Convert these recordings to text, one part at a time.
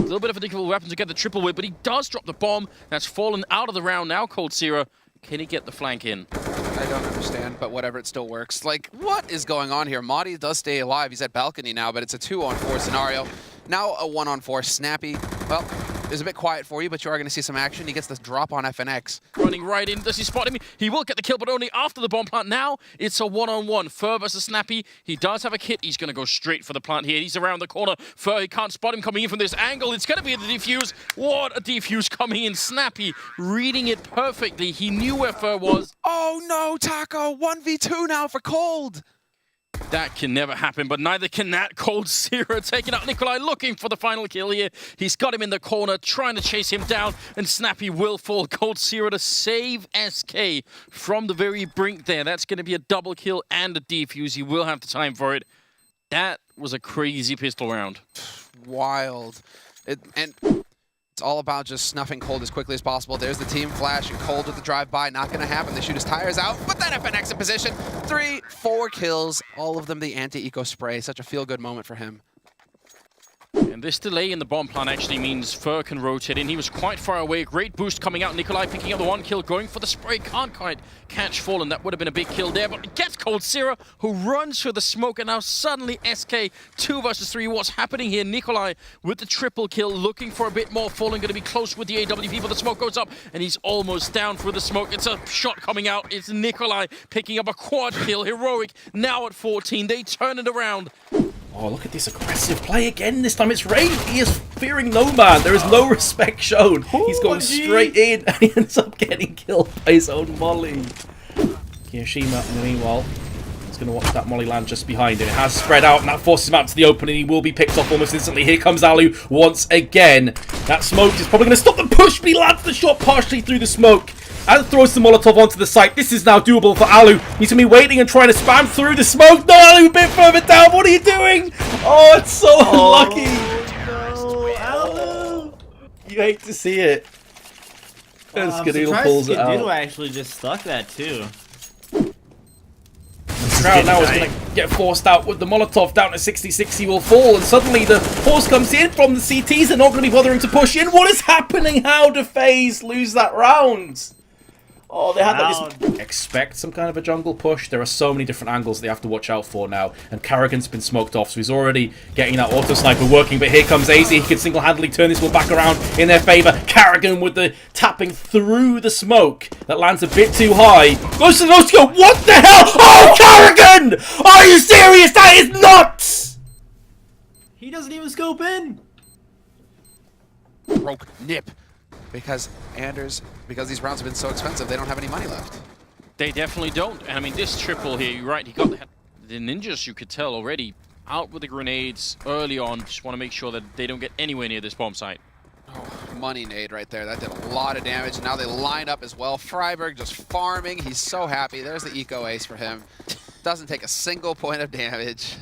little bit of a difficult weapon to get the triple with, but he does drop the bomb. That's fallen out of the round now, Cold Zero. Can he get the flank in? I don't understand, but whatever, it still works. Like, what is going on here? Madi does stay alive. He's at balcony now, but it's a 2-on-4 scenario. Now a 1-on-4. Snappy, well, it's a bit quiet for you, but you are going to see some action. He gets the drop on FNX. Running right in. Does he spot him? He will get the kill, but only after the bomb plant. Now it's a 1-on-1. Fur versus Snappy. He does have a kit. He's going to go straight for the plant here. He's around the corner. Fur, he can't spot him coming in from this angle. It's going to be the defuse. What a defuse coming in. Snappy reading it perfectly. He knew where Fur was. Oh no, Taco! 1v2 now for Cold! That can never happen, but neither can that. Cold Zero taking out Nikolai, looking for the final kill here. He's got him in the corner, trying to chase him down, and Snappy will fall. Cold Zero to save SK from the very brink there. That's going to be a double kill and a defuse. He will have the time for it. That was a crazy pistol round. Wild. And it's all about just snuffing Cold as quickly as possible. There's the team flash, and Cold with the drive-by. Not going to happen. They shoot his tires out, but then FNX in position. 3, 4 kills, all of them the anti-eco spray. Such a feel-good moment for him. And this delay in the bomb plant actually means Fur can rotate in. He was quite far away. Great boost coming out. Nikolai picking up the 1 kill, going for the spray. Can't quite catch Fallen. That would have been a big kill there, but it gets Cold Zero, who runs through the smoke, and now suddenly SK 2 versus 3. What's happening here? Nikolai with the triple kill, looking for a bit more. Fallen going to be close with the AWP, but the smoke goes up, and he's almost down through the smoke. It's a shot coming out. It's Nikolai picking up a quad kill. Heroic now at 14. They turn it around. Oh, look at this aggressive play again. This time it's Rain. He is fearing no man. There is no respect shown. He's going straight in, and he ends up getting killed by his own molly. Kiyoshima, in the meanwhile, is going to watch that molly land just behind him. It has spread out, and that forces him out to the open, and he will be picked off almost instantly. Here comes Alu once again. That smoke is probably going to stop the push, but he lands the shot partially through the smoke and throws the Molotov onto the site. This is now doable for Alu. He's going to be waiting and trying to spam through the smoke. No, Alu, a bit further down. What are you doing? Oh, it's so unlucky. No, Alu. You hate to see it. And Skadoodle surprised pulls it out. Skadoodle actually just stuck that too. The crowd now is going to get forced out with the Molotov down to 66. He will fall, and suddenly the force comes in from the CTs. They're not going to be bothering to push in. What is happening? How do FaZe lose that round? Oh, they had that. Expect some kind of a jungle push. There are so many different angles they have to watch out for now. And Karrigan's been smoked off, so he's already getting that auto sniper working. But here comes AZ. He can single-handedly turn this one back around in their favor. Karrigan with the tapping through the smoke. That lands a bit too high. Goes to the no-scope. What the hell? Oh, Karrigan! Are you serious? That is nuts! He doesn't even scope in. Broke nip. Because these rounds have been so expensive, they don't have any money left. They definitely don't. And I mean, this triple here, you're right, he got the ninjas, you could tell already, out with the grenades early on. Just want to make sure that they don't get anywhere near this bomb site. Oh, money nade right there. That did a lot of damage. Now they line up as well. Freiberg just farming. He's so happy. There's the eco ace for him. Doesn't take a single point of damage.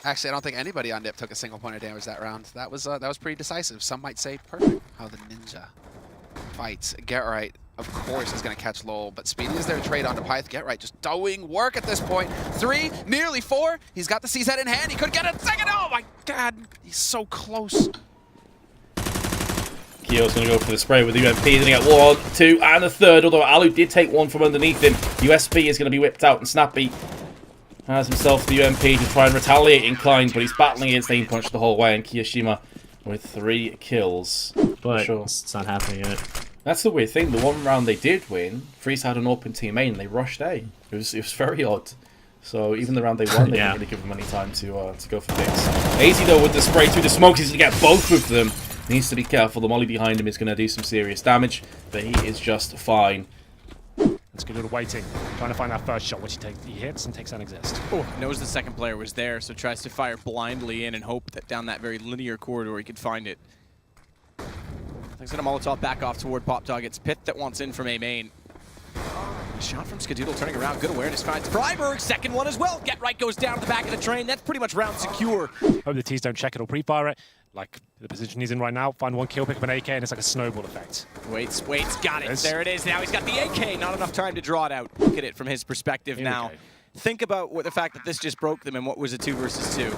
Actually, I don't think anybody on Nip took a single point of damage that round. That was pretty decisive. Some might say perfect. How the ninja fights. Get Right, of course, is going to catch Lowell, but Speedy is there to trade onto Pyth. Get Right just doing work at this point. 3, nearly 4. He's got the CZ in hand. He could get a second. Oh my God, he's so close. Kyo's going to go for the spray with the UMP. He's going to get 1, 2, and a third. Although Alu did take one from underneath him. USB is going to be whipped out, and Snappy has himself the UMP to try and retaliate inclined, but he's battling against aim punch the whole way, and Kiyoshima with 3 kills. But it's not happening yet. That's the weird thing. The one round they did win, Freeze had an open team A and they rushed A. It was very odd. So even the round they won, they didn't really give them any time to go for picks. AZ though with the spray through the smokes, he's going to get both of them. Needs to be careful. The molly behind him is going to do some serious damage, but he is just fine. It's Skadoodle waiting, trying to find that first shot, which he hits and takes unexist. Oh, knows the second player was there, so tries to fire blindly in and hope that down that very linear corridor he could find it. He's gonna Molotov back off toward Pop Dog. It's Pith that wants in from A main. Shot from Skadoodle turning around. Good awareness finds Freiberg. Second one as well. Get Right goes down to the back of the train. That's pretty much round secure. Hope the T's don't check it or pre-fire it. Like the position he's in right now. Find 1 kill, pick up an AK, and it's like a snowball effect. Waits, got it. There it is. Now he's got the AK. Not enough time to draw it out. Look at it from his perspective now. Think about the fact that this just broke them and what was a 2 versus 2.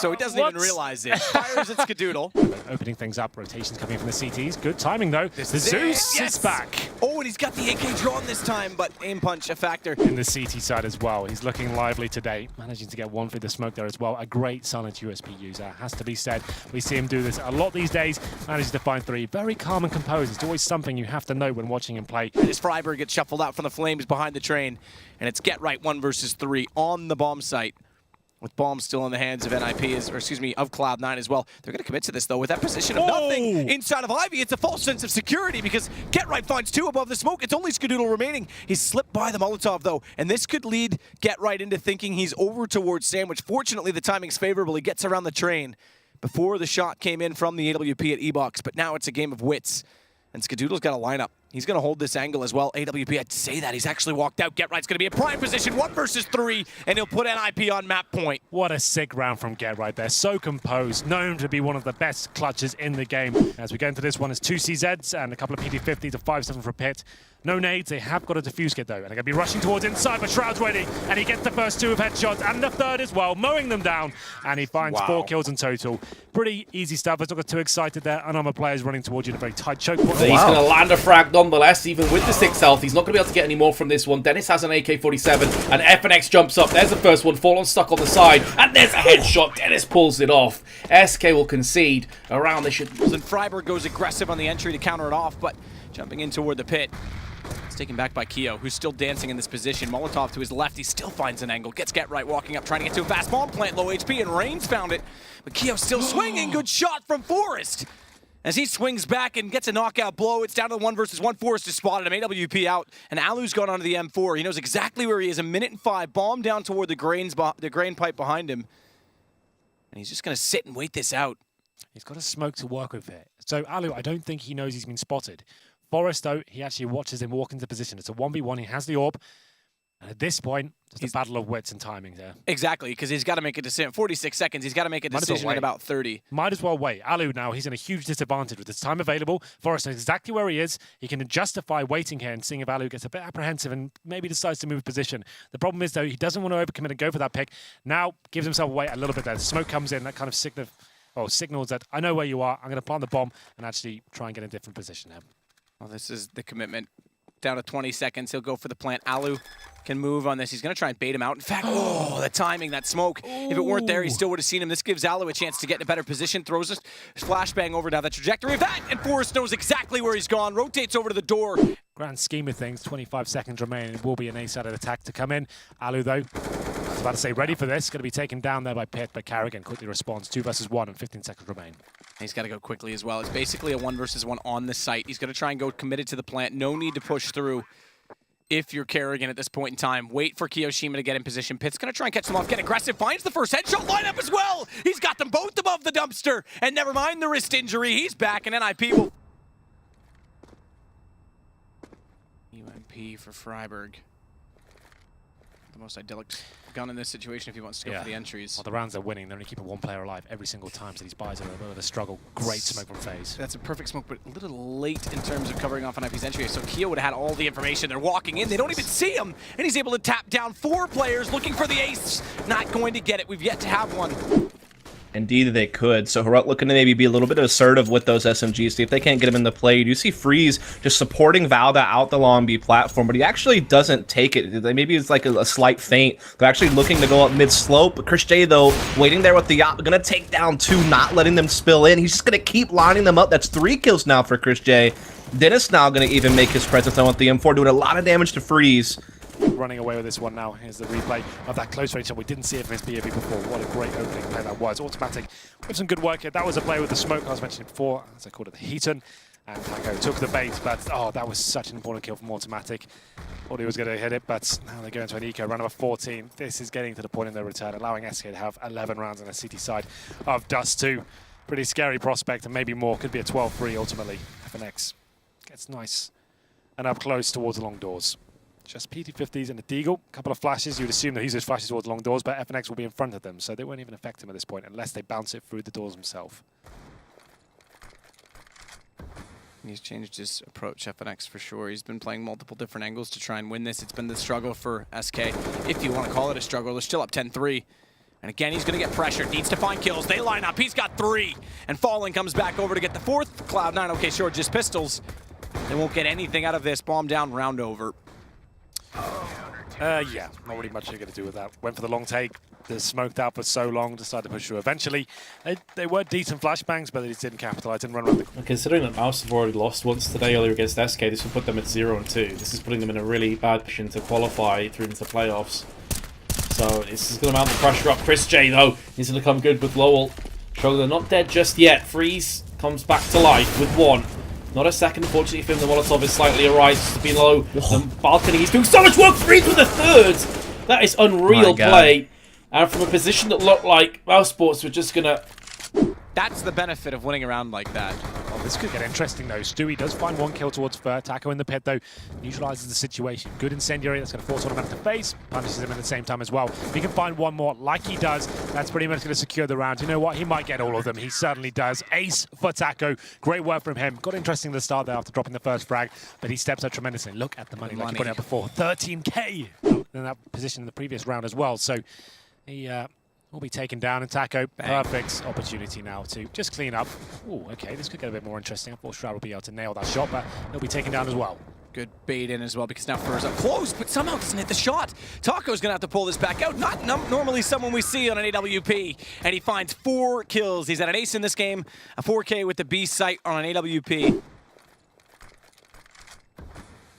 so he doesn't even realize it. Fires at Skadoodle. Opening things up, rotations coming from the CTs. Good timing though. The Zeus is back. Oh, and he's got the AK drawn this time, but aim punch a factor. In the CT side as well. He's looking lively today, managing to get one through the smoke there as well. A great silent USP user, has to be said. We see him do this a lot these days, manages to find 3. Very calm and composed. It's always something you have to know when watching him play. And as Freiburg gets shuffled out from the flames behind the train, and it's get right 1 versus 3 on the bomb site. With bombs still in the hands of NIP, or excuse me, of Cloud9 as well. They're going to commit to this, though, with that position of nothing inside of Ivy. It's a false sense of security because Get Right finds 2 above the smoke. It's only Skadoodle remaining. He's slipped by the Molotov, though, and this could lead Get Right into thinking he's over towards Sandwich. Fortunately, the timing's favorable. He gets around the train before the shot came in from the AWP at E-Box, but now it's a game of wits, and Skadoodle's got a lineup. He's going to hold this angle as well. AWP, I'd say that. He's actually walked out. Get Right's going to be in prime position, 1 versus 3, and he'll put NIP on map point. What a sick round from Get Right there. So composed, known to be one of the best clutches in the game. As we go into this one, it's 2 CZs and a couple of PD50s, a 5-7 for Pit. No nades, they have got a defuse kit though, and they're going to be rushing towards inside, but Shroud's ready, and he gets the first 2 of headshots, and the 3rd as well, mowing them down, and he finds 4 kills in total. Pretty easy stuff. Let's not get too excited there. Unarmored players running towards you in a very tight choke point. He's going to land a frag nonetheless, even with the 6 health. He's not going to be able to get any more from this one. Dennis has an AK-47, and FNX jumps up. There's the first one, Fallen stuck on the side, and there's a headshot. Dennis pulls it off. SK will concede around the shit. And Freiburg goes aggressive on the entry to counter it off, but jumping in toward the pit. It's taken back by Keo, who's still dancing in this position. Molotov to his left, he still finds an angle. Gets Get Right walking up, trying to get to a fast bomb plant, low HP, and Reigns found it. But Keo's still swinging. Good shot from Forrest. As he swings back and gets a knockout blow, it's down to the 1 versus 1. Forrest has spotted him, AWP out, and Alu's gone onto the M4. He knows exactly where he is, 1 minute and 5, bomb down toward the grain pipe behind him. And he's just going to sit and wait this out. He's got a smoke to work with here. So Alu, I don't think he knows he's been spotted. Forrest, though, he actually watches him walk into position. It's a 1v1. He has the orb. And at this point, it's a battle of wits and timing there. Exactly, because he's got to make a decision. 46 seconds, he's got to make a decision in about 30. Might as well wait. Alu now, he's in a huge disadvantage with his time available. Forrest knows exactly where he is. He can justify waiting here and seeing if Alu gets a bit apprehensive and maybe decides to move position. The problem is, though, he doesn't want to overcommit and go for that pick. Now, gives himself away a little bit there. The smoke comes in, that kind of signals that I know where you are. I'm going to plant the bomb and actually try and get in a different position here. Well, this is the commitment. Down to 20 seconds, he'll go for the plant. Alu can move on this. He's going to try and bait him out. In fact, the timing, that smoke. If it weren't there, he still would have seen him. This gives Alu a chance to get in a better position. Throws a flashbang over down the trajectory of that, and Forrest knows exactly where he's gone. Rotates over to the door. Grand scheme of things, 25 seconds remain. It will be an A-sided attack to come in. Alu, though, I was about to say, ready for this. Going to be taken down there by Pitt, but Carrigan quickly responds. 2 versus 1 and 15 seconds remain. He's got to go quickly as well. It's basically a 1 versus 1 on the site. He's going to try and go committed to the plant. No need to push through if you're Carrigan at this point in time. Wait for Kiyoshima to get in position. Pitt's going to try and catch them off, get aggressive, finds the first headshot lineup as well. He's got them both above the dumpster. And never mind the wrist injury. He's back, and NIP will... UMP for Freiburg. The most idyllic gun in this situation if he wants to go for the entries. Well, the rounds are winning. They're only keeping 1 player alive every single time, so these buys are a bit of a struggle. Great smoke from FaZe. That's a perfect smoke, but a little late in terms of covering off on IP's entry. So Keo would have had all the information. They're walking in. They don't even see him. And he's able to tap down 4 players looking for the ace. Not going to get it. We've yet to have one. Indeed, they could. So Heroic looking to maybe be a little bit assertive with those SMGs. See if they can't get him in the play. You do see Freeze just supporting Valda out the long B platform, but he actually doesn't take it. Maybe it's like a slight feint. They're actually looking to go up mid-slope. But Chris J, though, waiting there with the yacht, going to take down 2, not letting them spill in. He's just going to keep lining them up. That's 3 kills now for Chris J. Dennis now going to even make his presence known with the M4, doing a lot of damage to Freeze. Running away with this one now. Here's the replay of that close range shot. We didn't see it from his POV before. What a great opening play that was. Automatic with some good work here. That was a play with the smoke I was mentioning before, as I called it, the Heaton. And Taco took the bait, but that was such an important kill from Automatic. Thought he was going to hit it, but now they go into an eco. Round number 14. This is getting to the point in their return, allowing SK to have 11 rounds on the CT side of Dust 2. Pretty scary prospect, and maybe more. Could be a 12-3 ultimately. FNX gets nice and up close towards the long doors. Just PT50s and a Deagle. A couple of flashes. You'd assume that he uses flashes towards long doors, but FNX will be in front of them, so they won't even affect him at this point unless they bounce it through the doors himself. He's changed his approach, FNX, for sure. He's been playing multiple different angles to try and win this. It's been the struggle for SK, if you want to call it a struggle. They're still up 10-3. And again, he's going to get pressured. Needs to find kills. They line up. He's got 3. And Fallen comes back over to get the 4th. Cloud9, okay, sure, just pistols. They won't get anything out of this. Bomb down, round over. Yeah, not really much you're going to do with that. Went for the long take. They smoked out for so long, decided to push through. Eventually, they were decent flashbangs, but they just didn't capitalize, didn't run around the... And considering that Mouse have already lost once today earlier against SK, this will put them at 0-2. This is putting them in a really bad position to qualify through into the playoffs. So this is going to mount the pressure up. Chris J, though, he's going to come good with Lowell. Show they're not dead just yet. Freeze comes back to life with 1. Not a second, unfortunately, for him. The Molotov is slightly awry. He's been low. The balcony. He's doing so much work. Freeze with the 3rd. That is unreal play. And from a position that looked like Mouse Sports were just going to... That's the benefit of winning a round like that. Well, this could get interesting, though. Stewie does find 1 kill towards Fur. Taco in the pit, though, neutralizes the situation. Good incendiary. That's going to force Automatic to face. Punishes him at the same time as well. If he can find 1 more, like he does, that's pretty much going to secure the round. You know what? He might get all of them. He certainly does. Ace for Taco. Great work from him. Got interesting to start there after dropping the first frag, but he steps up tremendously. Look at the money like you pointed out before. 13K in that position in the previous round as well. So he... will be taken down, and Taco, perfect opportunity now to just clean up. Oh, okay, this could get a bit more interesting. I thought Shroud will be able to nail that shot, but he'll be taken down as well. Good bait in as well, because now Fur's up close, but somehow doesn't hit the shot. Taco's going to have to pull this back out. Not normally someone we see on an AWP, and he finds 4 kills. He's at an ace in this game, a 4K with the B site on an AWP.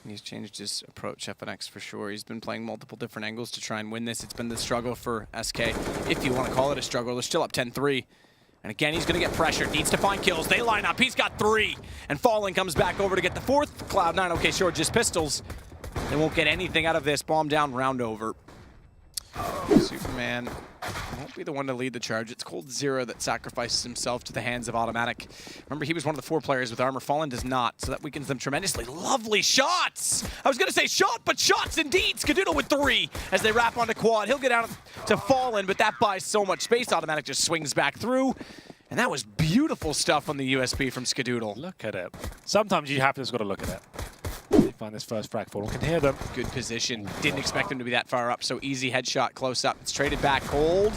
He's changed his approach, FNX, for sure. He's been playing multiple different angles to try and win this. It's been the struggle for SK, if you want to call it a struggle. They're still up 10-3. And again, he's going to get pressured. Needs to find kills. They line up. He's got 3. And Fallen comes back over to get the 4th. Cloud9, okay, sure, just pistols. They won't get anything out of this. Bomb down, round over. Superman won't be the one to lead the charge. It's Cold Zero that sacrifices himself to the hands of Automatic. Remember, he was one of the 4 players with armor. Fallen does not, so that weakens them tremendously. Lovely shots! I was going to say shot, but shots indeed! Skadoodle with 3 as they wrap onto quad. He'll get out to Fallen, but that buys so much space. Automatic just swings back through. And that was beautiful stuff on the USB from Skadoodle. Look at it. Sometimes you have to just got to look at it. They find this first frag fall. Can hear them. Good position. Didn't expect him to be that far up, so easy headshot close up. It's traded back. Cold.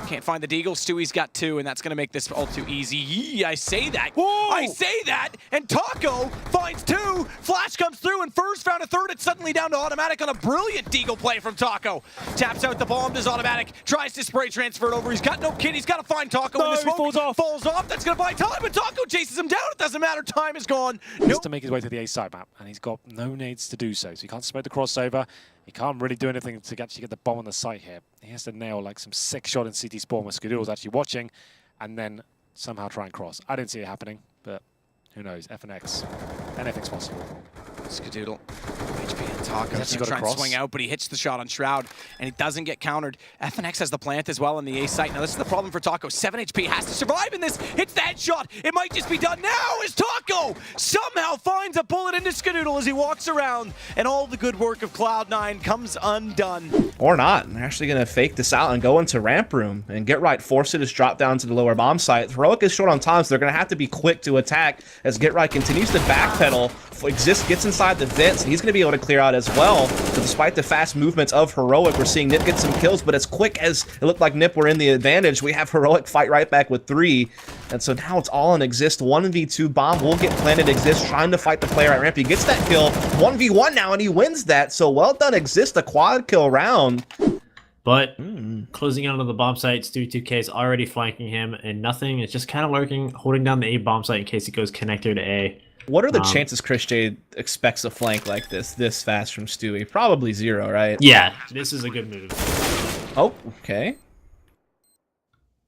Can't find the deagle. Stewie's got 2, and that's going to make this all too easy. Yee, I say that. Whoa! I say that, and Taco finds 2. Flash comes through, and Fur's found a 3rd. It's suddenly down to Automatic on a brilliant deagle play from Taco. Taps out the bomb, does Automatic. Tries to spray transfer it over. He's got no kid. He's got to find Taco in the smoke. Falls off. Falls off. That's going to buy time, but Taco chases him down. It doesn't matter. Time is gone. Just to make his way to the A side map, and he's got no nades to do so. So he can't smoke the crossover. He can't really do anything to actually get the bomb on the site here. He has to nail like some sick shot in CT spawn where Skadoodle's actually watching, and then somehow try and cross. I didn't see it happening, but who knows? FNX. Anything's possible. Skadoodle. HP and Taco. He's He's trying to swing out, but he hits the shot on Shroud, and he doesn't get countered. FNX has the plant as well in the A site. Now this is the problem for Taco. 7 HP has to survive in this. Hits the headshot. It might just be done now as Taco somehow finds a bullet into Skadoodle as he walks around, and all the good work of Cloud9 comes undone. Or not. They're actually going to fake this out and go into ramp room. And Get Right force it is dropped down to the lower bomb site. Heroic is short on time, so they're going to have to be quick to attack as Get Right continues to backpedal. Exist gets inside the vents, and he's going to be able to clear out as well. So despite the fast movements of Heroic, we're seeing Nip get some kills, but as quick as it looked like Nip were in the advantage, we have Heroic fight right back with 3. And so now it's all on Exist. 1v2 bomb will get planted. Exist trying to fight the player at ramp. He gets that kill. 1v1 now, and he wins that. So well done, Exist. A quad kill round. But closing out on the bomb site, Stewie2K is already flanking him, and nothing. It's just kind of lurking, holding down the A bomb site in case it goes connector to A. What are the chances Chris J expects a flank like this fast from Stewie? Probably 0, right? Yeah, this is a good move. Oh, okay.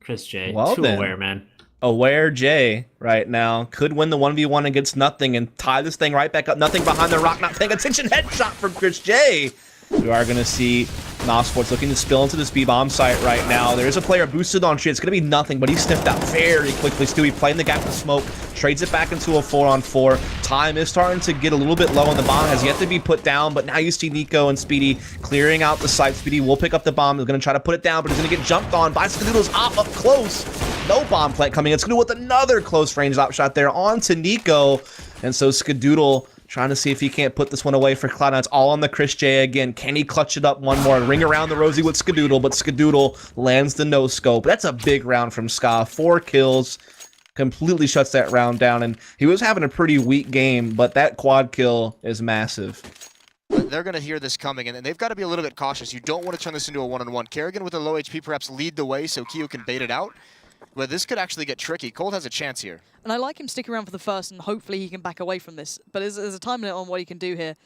Chris J, well, too aware, man. Aware J right now could win the 1v1 against nothing and tie this thing right back up. Nothing behind the rock, not paying attention. Headshot from Chris J. We are going to see Mouse Sports looking to spill into this B-bomb site right now. There is a player boosted on tree. It's going to be nothing, but he sniffed out very quickly. Stewie playing the gap with smoke, trades it back into a 4-on-4. Time is starting to get a little bit low, and the bomb has yet to be put down, but now you see Nico and Speedy clearing out the site. Speedy will pick up the bomb. He's going to try to put it down, but he's going to get jumped on by Skadoodle's op up close. No bomb plant coming in. Skadoodle with another close range op shot there onto Nico, and so Skadoodle Trying to see if he can't put this one away for Cloud9. It's all on the Chris J again. Can he clutch it up one more? Ring around the Rosie with Skadoodle, but Skadoodle lands the no-scope. That's a big round from Ska. 4 kills. Completely shuts that round down. And he was having a pretty weak game, but that quad kill is massive. But they're going to hear this coming, and they've got to be a little bit cautious. You don't want to turn this into a one-on-one. Kerrigan with a low HP perhaps lead the way so Keo can bait it out. But this could actually get tricky. Cold has a chance here. And I like him sticking around for the first, and hopefully he can back away from this. But there's a time limit on what he can do here.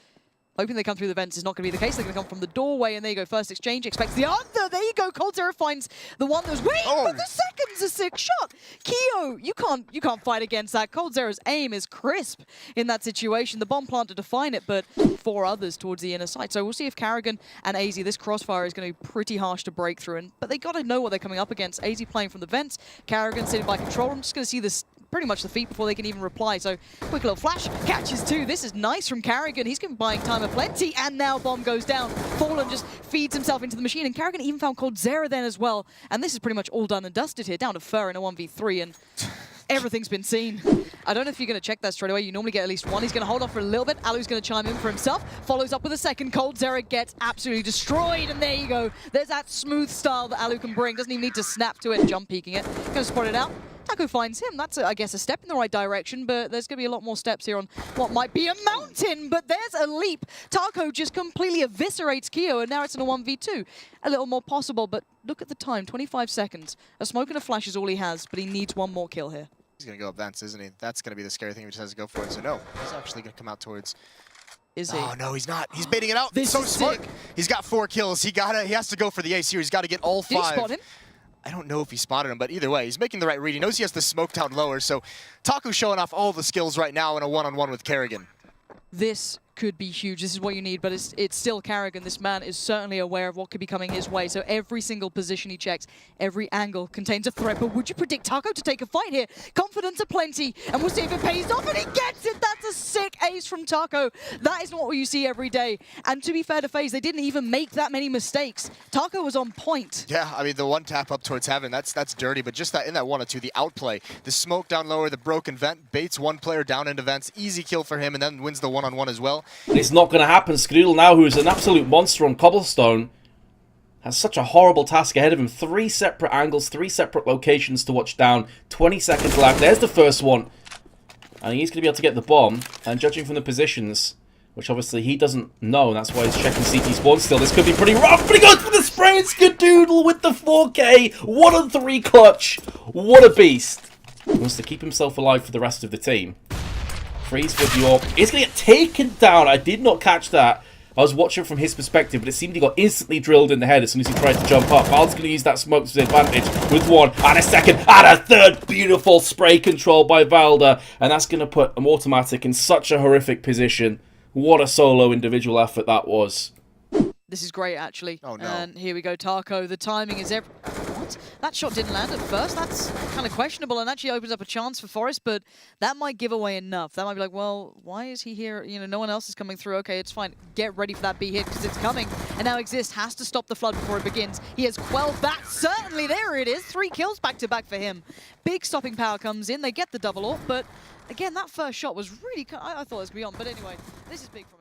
Hoping they come through the vents is not going to be the case. They're going to come from the doorway, and there you go. First exchange, expects the other. There you go. Cold Zero finds the one that was... Wait, but the second's a sick shot. Keo, you can't fight against that. Cold Zero's aim is crisp in that situation. The bomb plant to define it, but 4 others towards the inner side. So we'll see if Kerrigan and AZ, this crossfire is going to be pretty harsh to break through. But they got to know what they're coming up against. AZ playing from the vents. Kerrigan sitting by control. I'm just going to see this pretty much the feet before they can even reply. So quick little flash, catches 2. This is nice from Kerrigan. He's been buying time aplenty, and now bomb goes down. Fallen just feeds himself into the machine, and Kerrigan even found Cold Zera then as well. And this is pretty much all done and dusted here, down to Fur in a 1v3, and everything's been seen. I don't know if you're going to check that straight away. You normally get at least 1. He's going to hold off for a little bit. Alu's going to chime in for himself. Follows up with a second. Cold Zera gets absolutely destroyed. And there you go. There's that smooth style that Alu can bring. Doesn't even need to snap to it, jump peeking it. Going to spot it out. Taco finds him. That's, I guess, a step in the right direction, but there's going to be a lot more steps here on what might be a mountain, but there's a leap. Taco just completely eviscerates Keo, and now it's in a 1v2. A little more possible, but look at the time, 25 seconds. A smoke and a flash is all he has, but he needs 1 more kill here. He's going to go up vents, isn't he? That's going to be the scary thing. He just has to go for it. So no, he's actually going to come out towards... Is he? Oh, no, he's not. He's baiting it out. This so is smart. sick. He's got 4 kills. He has to go for the ace here. He's got to get all 5. Did he spot him? I don't know if he spotted him, but either way, he's making the right read. He knows he has the smoke down lower, so Taku's showing off all the skills right now in a one-on-one with Kerrigan. This could be huge. This is what you need, but it's still Kerrigan. This man is certainly aware of what could be coming his way, so every single position he checks, every angle contains a threat. But would you predict Taco to take a fight here? Confidence aplenty, and we'll see if it pays off, and he gets it! That's a sick ace from Taco. That is not what you see every day. And to be fair to FaZe, they didn't even make that many mistakes. Taco was on point. Yeah, I mean, the one tap up towards heaven, that's dirty, but just that in that 1 or 2, the outplay, the smoke down lower, the broken vent, baits 1 player down into vents, easy kill for him, and then wins the one-on-one as well. It's not going to happen. Skadoodle now, who's an absolute monster on Cobblestone, has such a horrible task ahead of him. 3 separate angles, 3 separate locations to watch down. 20 seconds left. There's the first one. And he's going to be able to get the bomb. And judging from the positions, which obviously he doesn't know, and that's why he's checking CT spawn still. This could be pretty rough, but he goes for the spray, and Skadoodle with the 4K. 1 on 3 clutch. What a beast. He wants to keep himself alive for the rest of the team. Freeze with York. He's going to get taken down. I did not catch that. I was watching from his perspective, but it seemed he got instantly drilled in the head as soon as he tried to jump up. Val's going to use that smoke to his advantage with 1, and a second, and a third. Beautiful spray control by Valda, and that's going to put him automatic in such a horrific position. What a solo individual effort that was. This is great, actually. Oh, no. And here we go, Taco. The timing is What? That shot didn't land at first. That's kind of questionable and actually opens up a chance for Forest, but that might give away enough. That might be like, well, why is he here? You know, no one else is coming through. Okay, it's fine. Get ready for that B hit because it's coming. And now Exist has to stop the flood before it begins. He has quelled that. Certainly, there it is. 3 kills back-to-back for him. Big stopping power comes in. They get the double off, but again, that first shot was really... I thought it was beyond. But anyway, this is big from